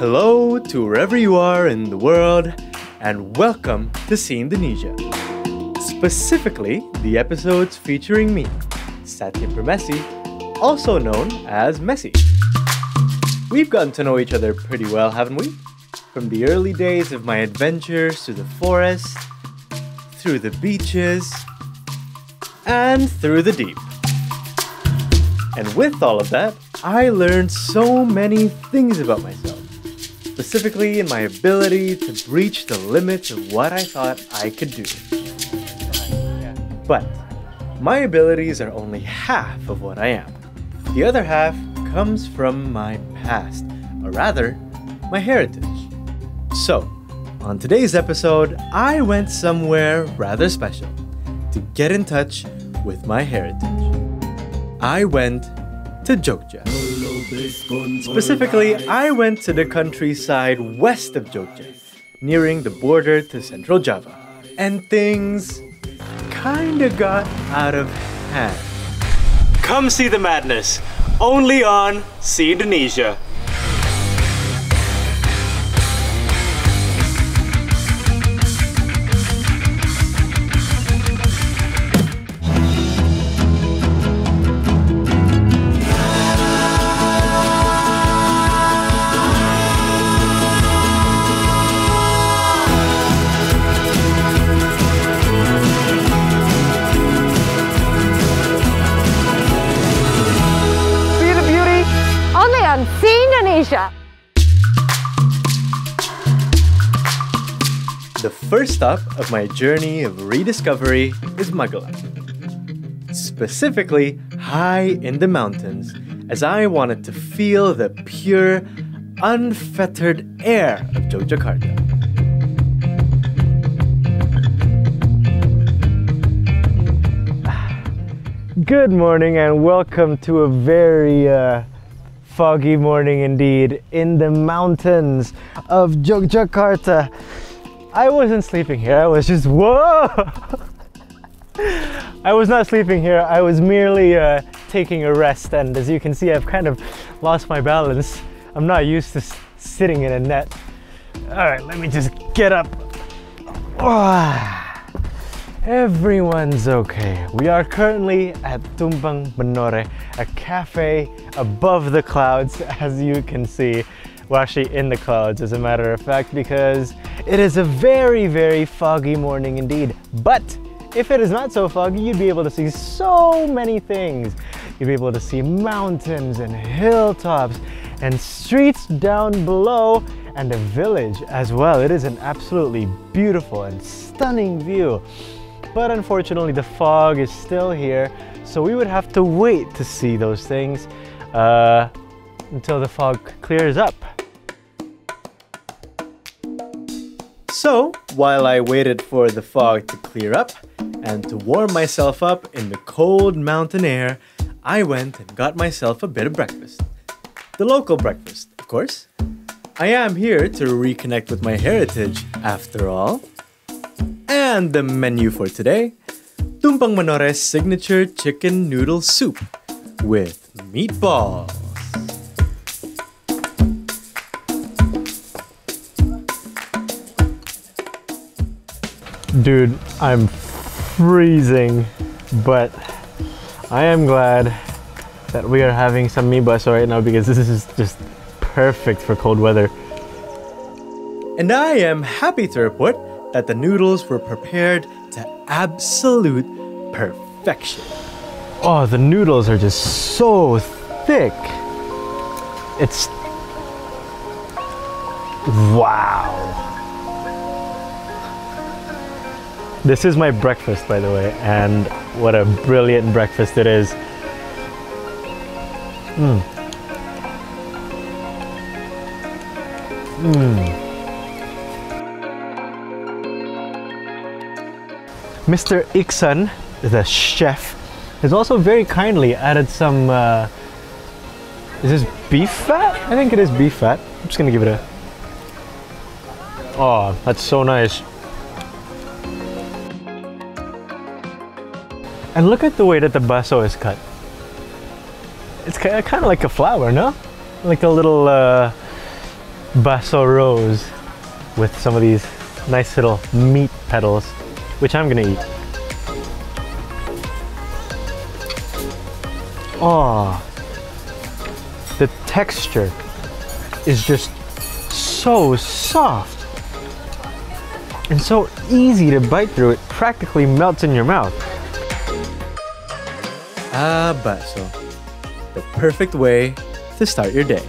Hello to wherever you are in the world, and welcome to See Indonesia. Specifically, the episodes featuring me, Mesi, also known as Mesi. We've gotten to know each other pretty well, haven't we? From the early days of my adventures through the forest, through the beaches, and through the deep. And with all of that, I learned so many things about myself, specifically in my ability to breach the limits of what I thought I could do. But my abilities are only half of what I am. The other half comes from my past, or rather, my heritage. So, on today's episode, I went somewhere rather special to get in touch with my heritage. I went to Jogja. Specifically, I went to the countryside west of Jogja, nearing the border to Central Java. And things kinda got out of hand. Come see the madness, only on See Indonesia. See Indonesia. The first stop of my journey of rediscovery is Gondola. Specifically, high in the mountains, as I wanted to feel the pure, unfettered air of Yogyakarta. Good morning and welcome to a very foggy morning indeed in the mountains of Yogyakarta. I wasn't sleeping here, I was just, whoa! I was not sleeping here, I was merely taking a rest, and as you can see, I've kind of lost my balance. I'm not used to sitting in a net. Alright, let me just get up. Everyone's okay. We are currently at Tumpeng Menore, a cafe above the clouds, as you can see. We're actually in the clouds, as a matter of fact, because it is a very, very foggy morning indeed. But if it is not so foggy, you'd be able to see so many things. You'd be able to see mountains and hilltops and streets down below and a village as well. It is an absolutely beautiful and stunning view. But unfortunately, the fog is still here, so we would have to wait to see those things until the fog clears up. So, while I waited for the fog to clear up and to warm myself up in the cold mountain air, I went and got myself a bit of breakfast. The local breakfast, of course. I am here to reconnect with my heritage, after all. And the menu for today, Tumpeng Menore's signature chicken noodle soup with meatballs. Dude, I'm freezing, but I am glad that we are having some mee bakso right now because this is just perfect for cold weather. And I am happy to report that the noodles were prepared to absolute perfection. Oh, the noodles are just so thick. It's... wow. This is my breakfast, by the way, and what a brilliant breakfast it is. Mr. Iksan, the chef, has also very kindly added some, is this beef fat? I think it is beef fat. I'm just gonna give it a... oh, that's so nice. And look at the way that the bakso is cut. It's kind of like a flower, no? Like a little baso rose with some of these nice little meat petals, which I'm gonna eat. Oh, the texture is just so soft and so easy to bite through. It practically melts in your mouth. Ah, baso. The perfect way to start your day.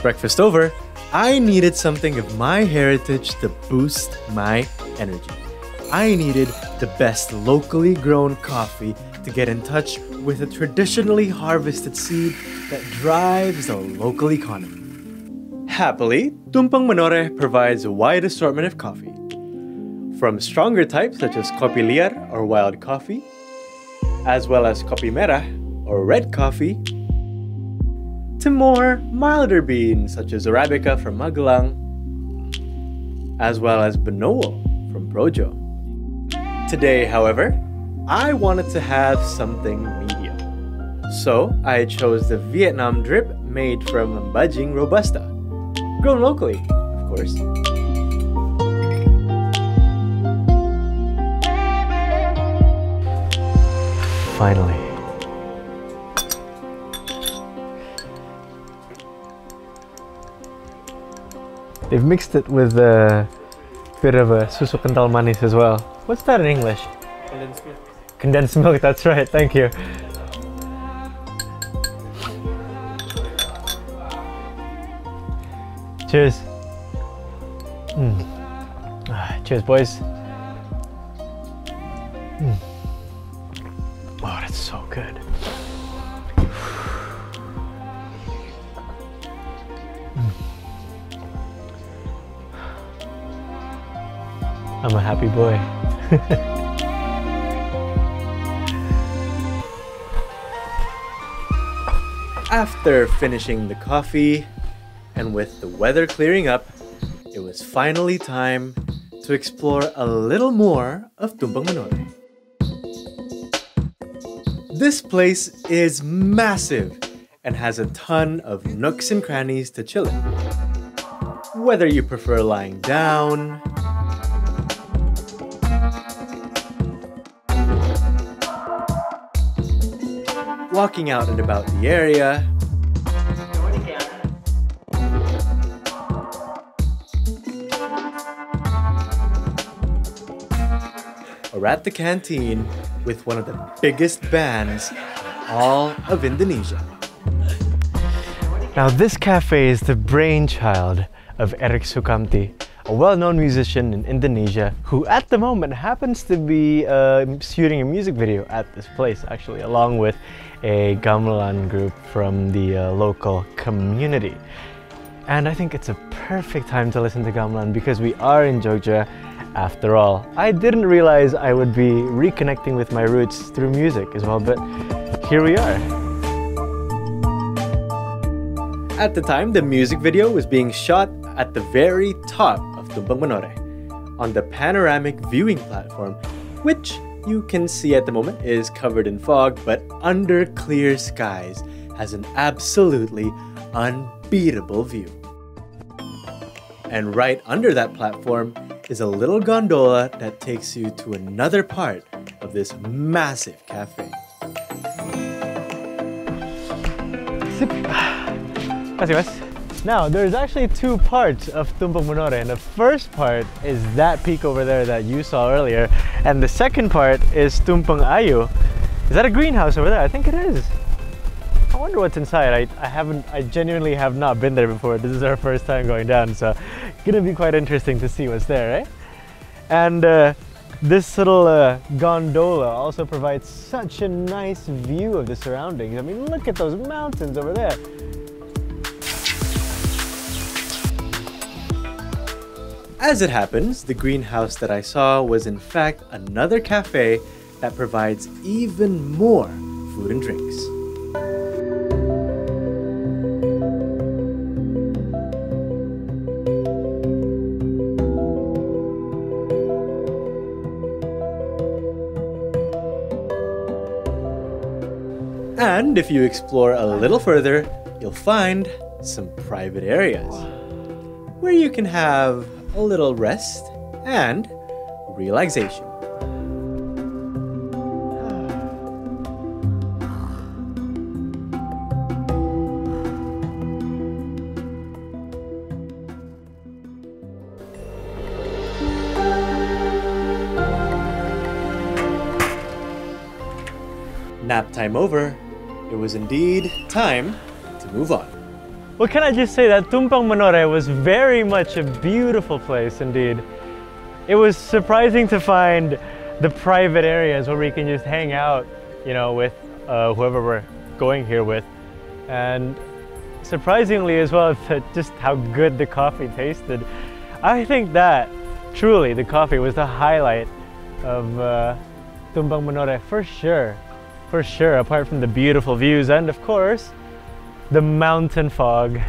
Breakfast over, I needed something of my heritage to boost my energy. I needed the best locally grown coffee to get in touch with a traditionally harvested seed that drives the local economy. Happily, Tumpang Manore provides a wide assortment of coffee. From stronger types such as kopi liar or wild coffee, as well as kopi merah or red coffee, to more milder beans such as Arabica from Magelang, as well as Benowo from Projo. Today, however, I wanted to have something medium. So I chose the Vietnam drip made from Bajing Robusta, grown locally, of course. Finally. They've mixed it with a bit of a susu kental manis as well. What's that in English? Condensed milk. Condensed milk, that's right, thank you. Cheers. Cheers, boys. Oh, that's so good. I'm a happy boy. After finishing the coffee, and with the weather clearing up, it was finally time to explore a little more of Tumpang Manore. This place is massive and has a ton of nooks and crannies to chill in. Whether you prefer lying down, walking out and about the area, or at the canteen with one of the biggest bands in all of Indonesia. Now this cafe is the brainchild of Erik Sukamti, a well-known musician in Indonesia who at the moment happens to be shooting a music video at this place actually, along with a gamelan group from the local community. And I think it's a perfect time to listen to gamelan because we are in Jogja after all. I didn't realize I would be reconnecting with my roots through music as well, but here we are. At the time, the music video was being shot at the very top of Tumpang Manore, on the panoramic viewing platform, which you can see at the moment is covered in fog, but under clear skies has an absolutely unbeatable view. And right under that platform is a little gondola that takes you to another part of this massive cafe. Now, there's actually two parts of Tumpang Manore, and the first part is that peak over there that you saw earlier, and the second part is Tumpang Ayu. Is that a greenhouse over there? I think it is. I wonder what's inside. I genuinely have not been there before. This is our first time going down, so it's gonna be quite interesting to see what's there, right? And this little gondola also provides such a nice view of the surroundings. I mean, look at those mountains over there. As it happens, the greenhouse that I saw was in fact another cafe that provides even more food and drinks. And if you explore a little further, you'll find some private areas where you can have a little rest and relaxation. Nap time over, it was indeed time to move on. Well, can I just say that Tumpang Manore was very much a beautiful place indeed. It was surprising to find the private areas where we can just hang out, you know, with whoever we're going here with. And surprisingly as well, just how good the coffee tasted. I think that truly the coffee was the highlight of Tumpang Manore for sure. For sure, apart from the beautiful views and of course, the mountain fog.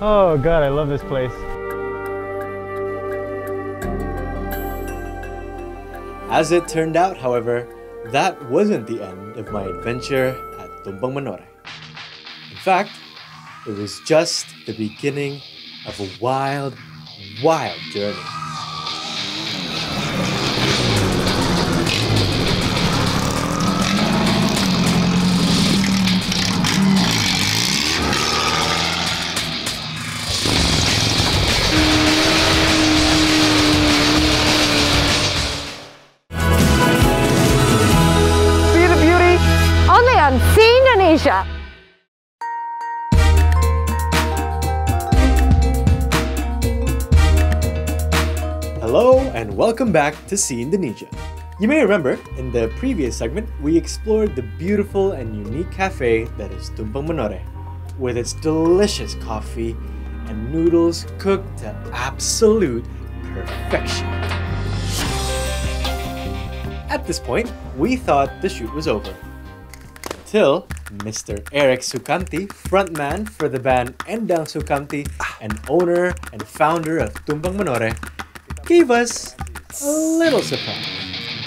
Oh God, I love this place. As it turned out, however, that wasn't the end of my adventure at Tumpang Manore. In fact, it was just the beginning of a wild, wild journey. Indonesia. Hello and welcome back to See Indonesia. You may remember, in the previous segment, we explored the beautiful and unique cafe that is Tumpang Manore, with its delicious coffee and noodles cooked to absolute perfection. At this point, we thought the shoot was over. Until Mr. Eric Sukamti, frontman for the band Endang Sukamti and owner and founder of Tumpang Manore, gave us a little surprise.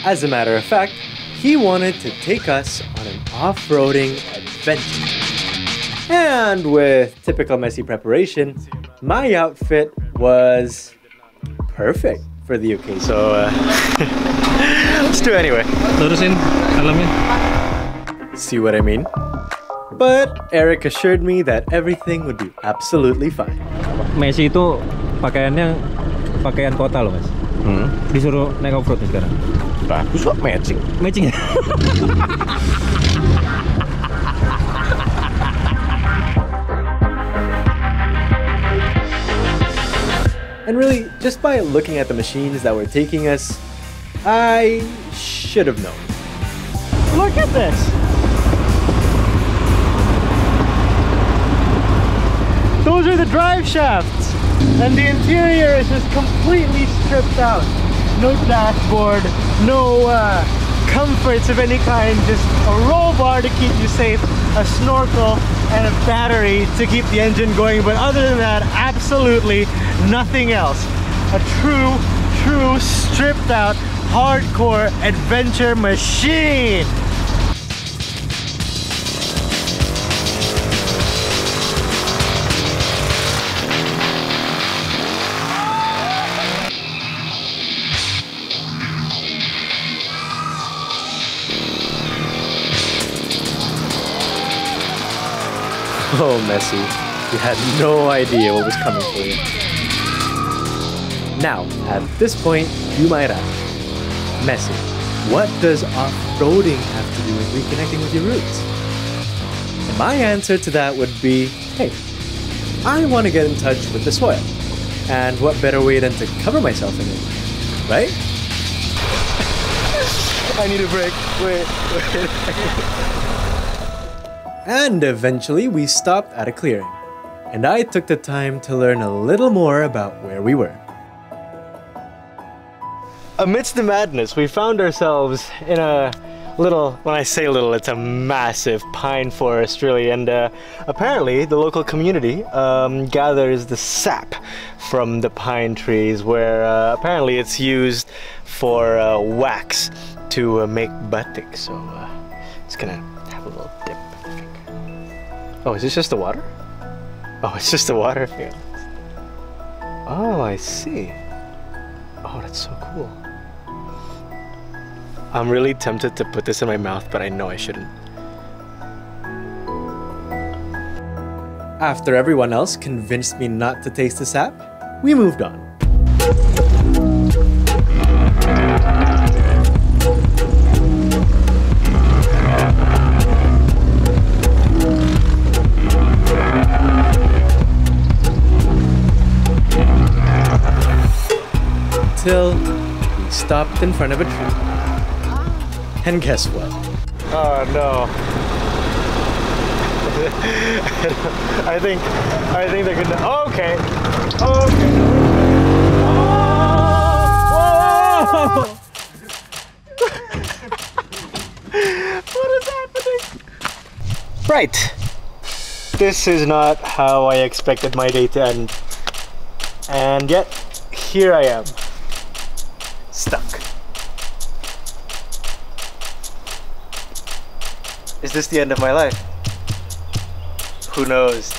As a matter of fact, he wanted to take us on an off-roading adventure. And with typical Mesi preparation, my outfit was perfect for the occasion. So let's do it anyway. Lurusin helmnya. See what I mean? But Eric assured me that everything would be absolutely fine. Mesi itu pakaiannya pakaian kota loh, Mas. Disuruh naik off-road nih sekarang. Bagus kok, matching. Matching ya? And really, just by looking at the machines that were taking us, I should have known. Look at this! Those are the drive shafts! And the interior is just completely stripped out. No dashboard, no comforts of any kind, just a roll bar to keep you safe, a snorkel, and a battery to keep the engine going. But other than that, absolutely nothing else. A true stripped out, hardcore adventure machine! Oh, Mesi, you had no idea what was coming for you. Now, at this point, you might ask, Mesi, what does off-roading have to do with reconnecting with your roots? And my answer to that would be, hey, I want to get in touch with the soil. And what better way than to cover myself in it, right? I need a break. Wait. And eventually we stopped at a clearing, and I took the time to learn a little more about where we were. Amidst the madness, we found ourselves in a little, when I say little, it's a massive pine forest really, and apparently the local community gathers the sap from the pine trees, where apparently it's used for wax to make batik, so it's gonna have a little dip, I think. Oh, is this just the water? Oh, it's just the water. Yeah. Oh, I see. Oh, that's so cool. I'm really tempted to put this in my mouth, but I know I shouldn't. After everyone else convinced me not to taste the sap, we moved on. Till we stopped in front of a tree. And guess what? Oh no. I think they're gonna. Oh, okay. Oh, okay. Oh! Whoa! What is happening? Right. This is not how I expected my day to end. And yet, here I am. Stuck. Is this the end of my life? Who knows?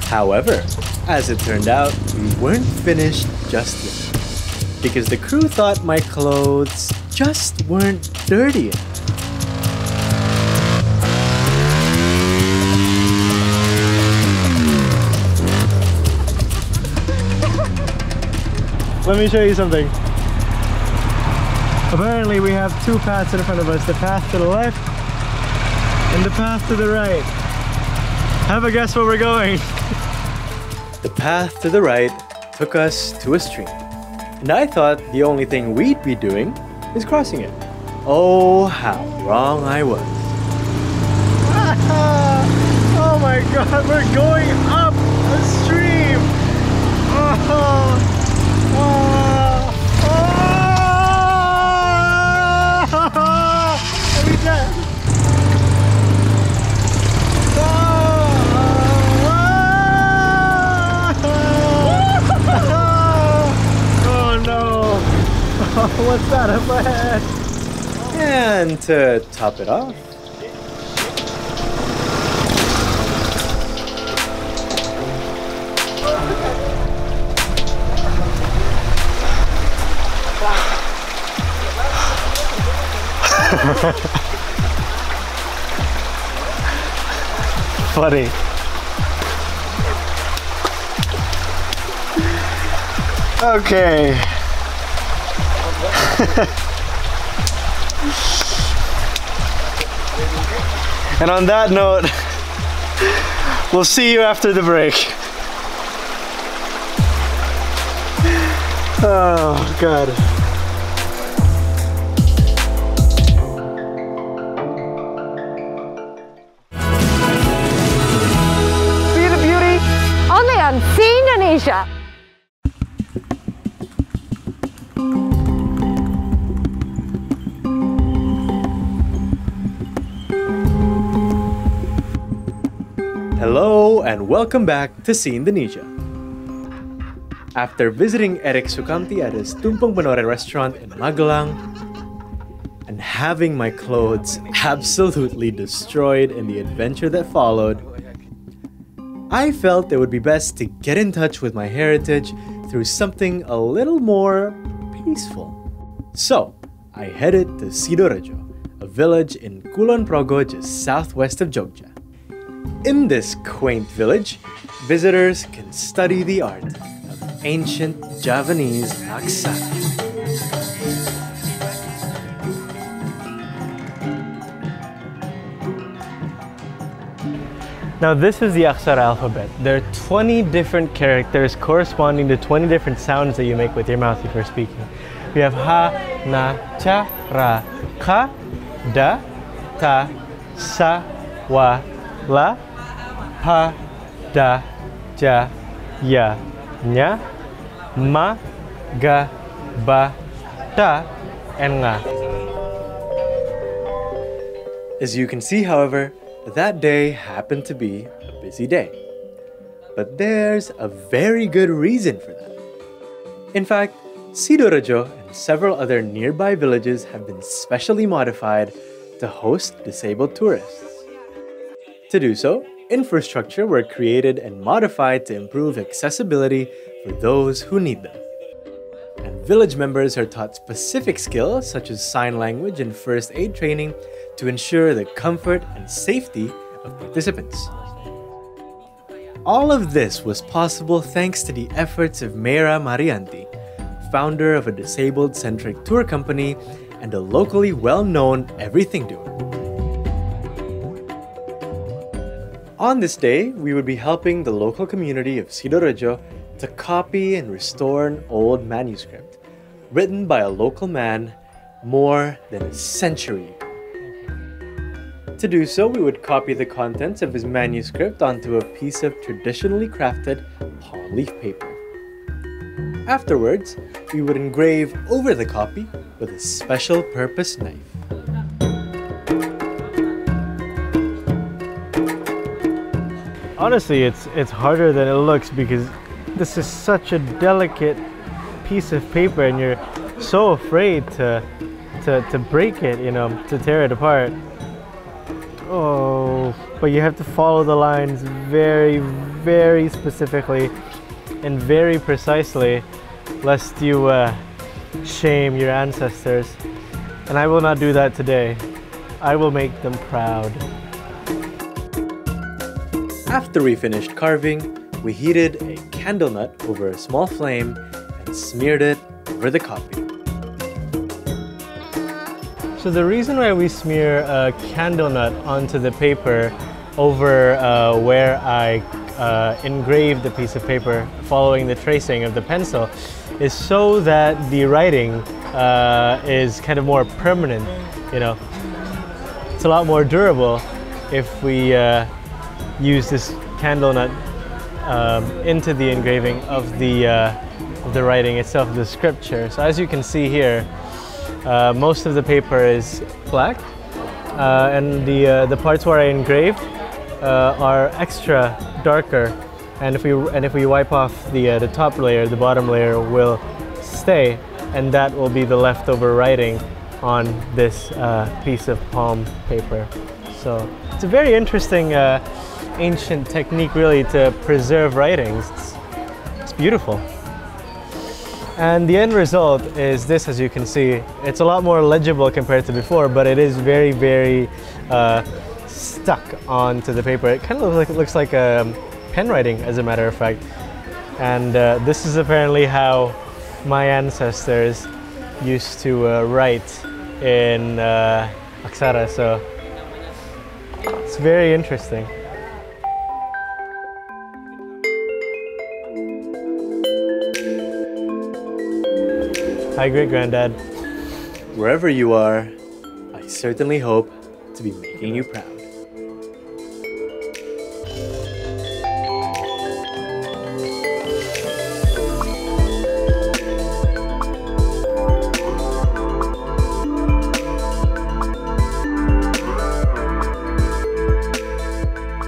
However, as it turned out, we weren't finished just yet. Because the crew thought my clothes just weren't dirty enough. Let me show you something. Apparently we have two paths in front of us, the path to the left and the path to the right. Have a guess where we're going. The path to the right took us to a stream. And I thought the only thing we'd be doing is crossing it. Oh, how wrong I was. Oh my god, we're going up a stream! Oh. Oh no! What's that up ahead? And to top it off, funny. Okay. And on that note, we'll see you after the break. Oh, God. See the beauty? Only on Sea Indonesia. Hello and welcome back to Sea Indonesia. After visiting Eric Sukamti at his Tumpeng Benore restaurant in Magelang and having my clothes absolutely destroyed in the adventure that followed, I felt it would be best to get in touch with my heritage through something a little more peaceful. So, I headed to Sidorejo, a village in Kulon Progo just southwest of Jogja. In this quaint village, visitors can study the art of ancient Javanese aksara. Now this is the aksara alphabet. There are 20 different characters corresponding to 20 different sounds that you make with your mouth if you're speaking. We have ha, na, cha, ra, ka, da, ta, sa, wa, la, pa, da, ja, ya, nya, ma, ga, ba, ta, and nga. As you can see, however, that day happened to be a busy day. But there's a very good reason for that. In fact, Sidorejo and and several other nearby villages have been specially modified to host disabled tourists. To do so, infrastructure were created and modified to improve accessibility for those who need them. And village members are taught specific skills such as sign language and first aid training to ensure the comfort and safety of participants. All of this was possible thanks to the efforts of Meira Marianti, founder of a disabled-centric tour company and a locally well-known everything doer. On this day, we would be helping the local community of Sidoarjo to copy and restore an old manuscript written by a local man more than a century ago. To do so, we would copy the contents of his manuscript onto a piece of traditionally crafted palm leaf paper. Afterwards, we would engrave over the copy with a special purpose knife. Honestly, it's harder than it looks because this is such a delicate piece of paper and you're so afraid to break it, you know, to tear it apart. Oh, but you have to follow the lines very, very specifically and very precisely lest you shame your ancestors. And I will not do that today. I will make them proud. After we finished carving, we heated a candle nut over a small flame and smeared it over the copy. So the reason why we smear a candle nut onto the paper over where I engraved the piece of paper following the tracing of the pencil is so that the writing is kind of more permanent, you know. It's a lot more durable if we use this candle nut into the engraving of the writing itself, the scripture. So as you can see here, most of the paper is black, and the parts where I engraved are extra darker. And if we wipe off the top layer, the bottom layer will stay, and that will be the leftover writing on this piece of palm paper. So it's a very interesting ancient technique, really, to preserve writings. It's beautiful. And the end result is this, as you can see. It's a lot more legible compared to before, but it is very, very stuck onto the paper. It kind of looks like pen writing, as a matter of fact. And this is apparently how my ancestors used to write in Aksara, so it's very interesting. Hi, great-granddad. Wherever you are, I certainly hope to be making you proud.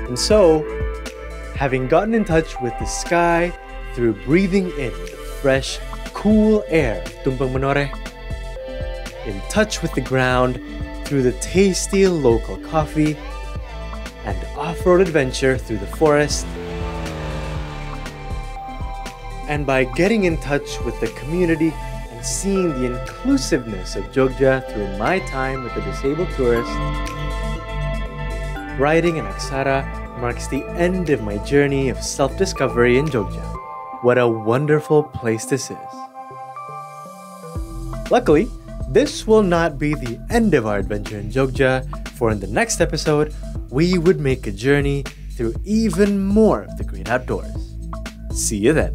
And so, having gotten in touch with the sky through breathing in the fresh, cool air of Tumpang Menore, in touch with the ground through the tasty local coffee, and off-road adventure through the forest, and by getting in touch with the community and seeing the inclusiveness of Jogja through my time with the disabled tourists, riding in Aksara marks the end of my journey of self-discovery in Jogja. What a wonderful place this is. Luckily, this will not be the end of our adventure in Jogja, for in the next episode, we would make a journey through even more of the great outdoors. See you then.